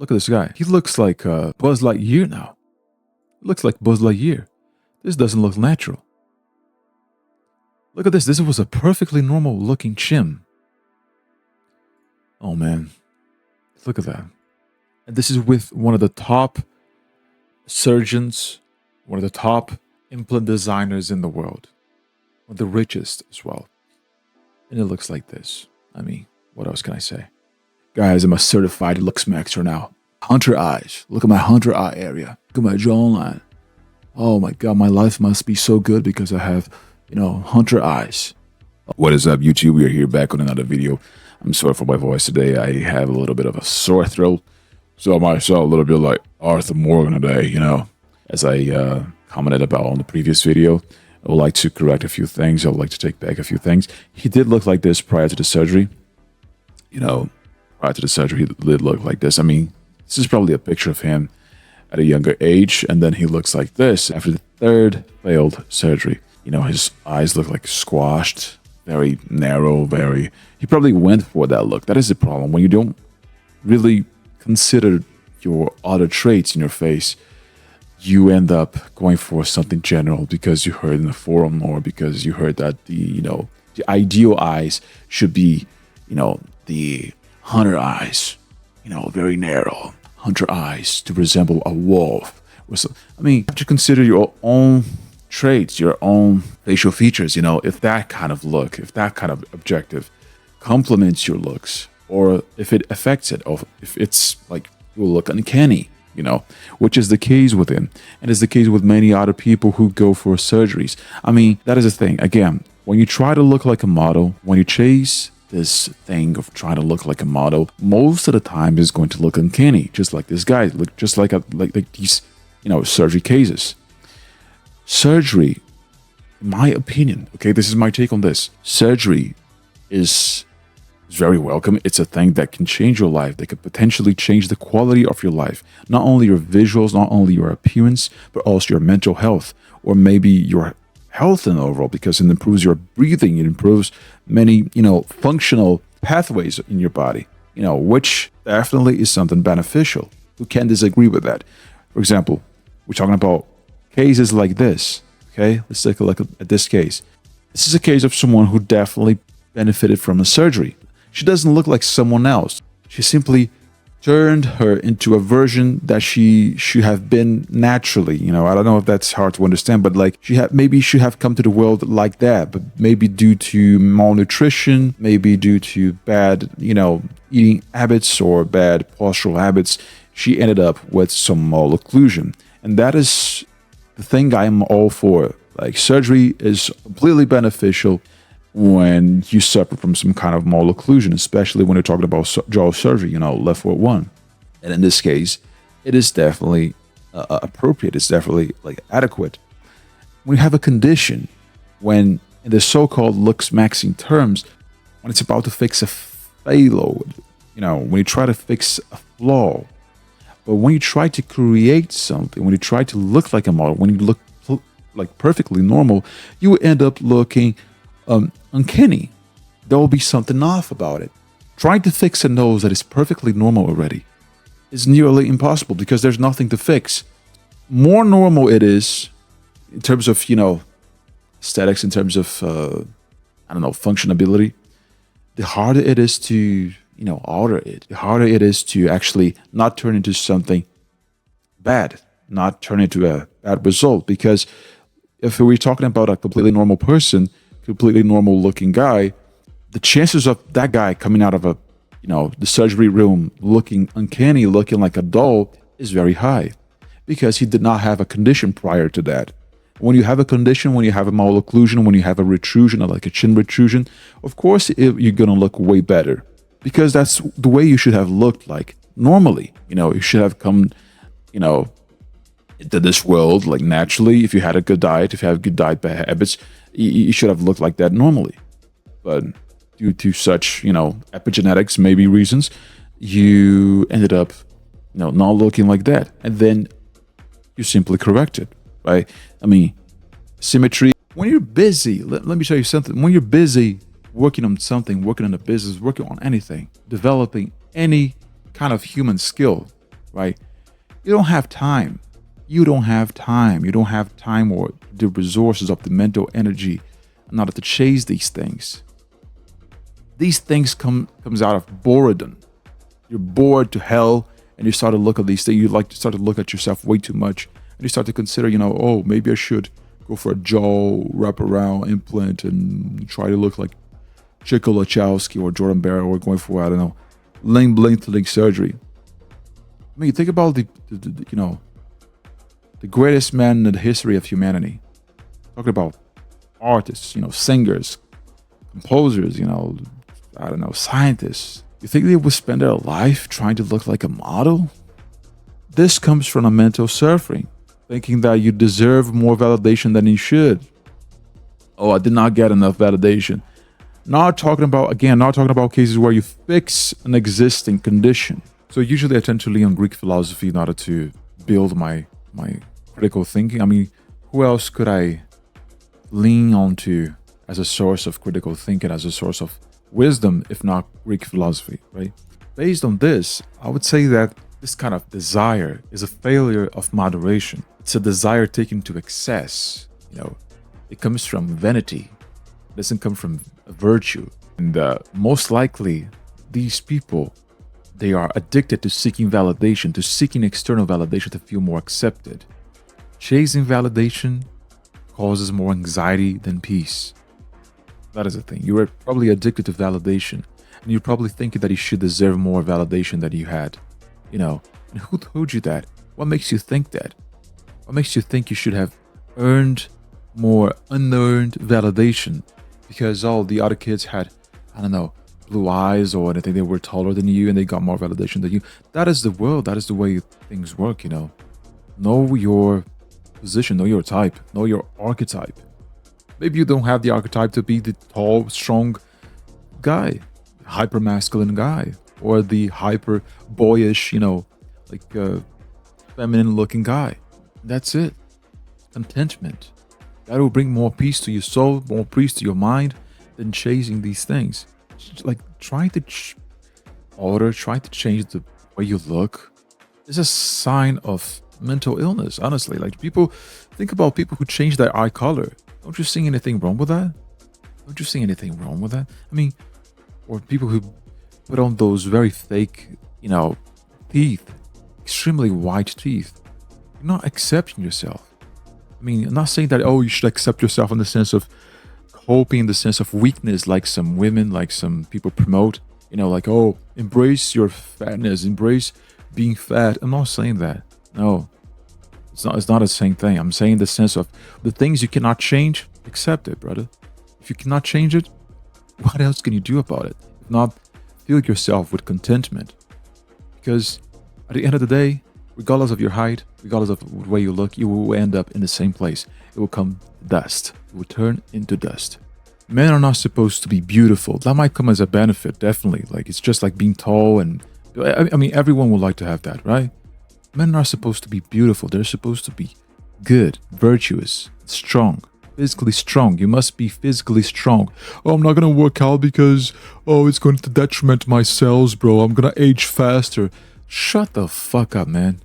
Look at this guy. He looks like Buzz Lightyear now. Looks like Buzz Lightyear. This doesn't look natural. Look at this. This was a perfectly normal looking chin. Oh man. Look at that. And this is with one of the top surgeons, one of the top implant designers in the world. One of the richest as well. And it looks like this. I mean, what else can I say? Guys, I'm a certified looksmaxxer now. Hunter eyes. Look at my hunter eye area. Look at my jawline. Oh my god, my life must be so good because I have, hunter eyes. What is up, YouTube? We are here back on another video. I'm sorry for my voice today. I have a little bit of a sore throat. So I might sound a little bit like Arthur Morgan today, As I commented about on the previous video, I would like to correct a few things. I would like to take back a few things. He did look like this prior to the surgery. Prior to the surgery, he did look like this. I mean, this is probably a picture of him at a younger age, and then he looks like this after the third failed surgery. His eyes look like squashed, very narrow, he probably went for that look. That is the problem. When you don't really consider your other traits in your face, you end up going for something general because you heard in the forum or because you heard that the ideal eyes should be, the hunter eyes, very narrow hunter eyes to resemble a wolf. I mean, you have to consider your own traits, your own facial features, if that kind of look, if that kind of objective complements your looks, or if it affects it, or if it's like you look uncanny, which is the case with him, and is the case with many other people who go for surgeries. I mean, that is the thing. Again, when you try to look like a model, when you chase this thing of trying to look like a model, most of the time is going to look uncanny, just like this guy, look just like these, surgery cases. Surgery, in my opinion, okay, this is my take on this. Surgery is very welcome. It's a thing that can change your life. That could potentially change the quality of your life. Not only your visuals, not only your appearance, but also your mental health, or maybe your health in overall, because it improves your breathing. It improves many, functional pathways in your body, which definitely is something beneficial. Who can disagree with that? For example, we're talking about cases like this, okay? Let's take a look at this case. This is a case of someone who definitely benefited from a surgery. She doesn't look like someone else. She simply turned her into a version that she should have been naturally. I don't know if that's hard to understand, but like maybe she have come to the world like that, but maybe due to malnutrition, maybe due to bad, eating habits or bad postural habits, she ended up with some malocclusion. And that is the thing I'm all for. Like, surgery is completely beneficial when you suffer from some kind of malocclusion, especially when you're talking about jaw surgery, left foot one. And in this case, it is definitely appropriate. It's definitely adequate. When you have a condition, when in the so-called looksmaxxing terms, when it's about to fix a faiload, when you try to fix a flaw, but when you try to create something, when you try to look like a model, when you look like perfectly normal, you end up looking uncanny. There will be something off about it. Trying to fix a nose that is perfectly normal already is nearly impossible because there's nothing to fix. More normal it is in terms of, aesthetics, in terms of, functionability, the harder it is to, alter it. The harder it is to actually not turn into something bad, not turn into a bad result. Because if we're talking about a completely normal person, completely normal looking guy, the chances of that guy coming out of the surgery room looking uncanny, looking like a doll is very high because he did not have a condition prior to that. When you have a condition, when you have a malocclusion, when you have a retrusion, like a chin retrusion, of course you're going to look way better because that's the way you should have looked like normally. You should have come, into this world like naturally. If you had a good diet, if you have good diet habits, you should have looked like that normally. But due to such, epigenetics, maybe reasons, you ended up, not looking like that. And then you simply correct it, right? I mean, symmetry. When you're busy, let me show you something. When you're busy working on something, working on a business, working on anything, developing any kind of human skill, right? You don't have time. You don't have time. You don't have time or the resources of the mental energy in order to chase these things. These things comes out of boredom. You're bored to hell, and you start to look at these things. You like to start to look at yourself way too much, and you start to consider, oh, maybe I should go for a jaw wraparound implant and try to look like Chico Lachowski or Jordan Barrow, or going for, I don't know, lengthening surgery. I mean, think about the greatest man in the history of humanity. Talking about artists, singers, composers, I don't know, scientists. You think they would spend their life trying to look like a model? This comes from a mental suffering, thinking that you deserve more validation than you should. Oh, I did not get enough validation. Not talking about cases where you fix an existing condition. So usually I tend to lean on Greek philosophy in order to build my critical thinking. I mean, who else could I lean on to as a source of critical thinking, as a source of wisdom, if not Greek philosophy, right? Based on this, I would say that this kind of desire is a failure of moderation. It's a desire taken to excess. It comes from vanity. It doesn't come from virtue. And most likely, these people, they are addicted to seeking validation, to seeking external validation to feel more accepted. Chasing validation causes more anxiety than peace. That is the thing. You are probably addicted to validation, and you're probably thinking that you should deserve more validation than you had. And who told you that? What makes you think that? What makes you think you should have earned more unearned validation because all the other kids had, I don't know, blue eyes or anything, they were taller than you and they got more validation than you? That is the world. That is the way things work, Know your position, know your type, know your archetype. Maybe you don't have the archetype to be the tall, strong guy, hyper masculine guy, or the hyper boyish, feminine looking guy. That's it. Contentment. That will bring more peace to your soul, more peace to your mind than chasing these things. Like trying to trying to change the way you look is a sign of mental illness, honestly. Like, think about people who change their eye color. Don't you see anything wrong with that? I mean, or people who put on those very fake, teeth, extremely white teeth. You're not accepting yourself. I mean, I'm not saying that, you should accept yourself in the sense of coping, in the sense of weakness, like some women, like some people promote, embrace your fatness, embrace being fat. I'm not saying that. No, it's not the same thing. I'm saying the sense of the things you cannot change, accept it, brother. If you cannot change it, what else can you do about it? If not, fill yourself with contentment. Because at the end of the day, regardless of your height, regardless of the way you look, you will end up in the same place. It will come dust. It will turn into dust. Men are not supposed to be beautiful. That might come as a benefit, definitely. Like, it's just like being tall, and I mean, everyone would like to have that, right? Men are supposed to be beautiful. They're supposed to be good, virtuous, strong, physically strong. You must be physically strong. Oh, I'm not gonna work out because, it's going to detriment my cells, bro. I'm gonna age faster. Shut the fuck up, man.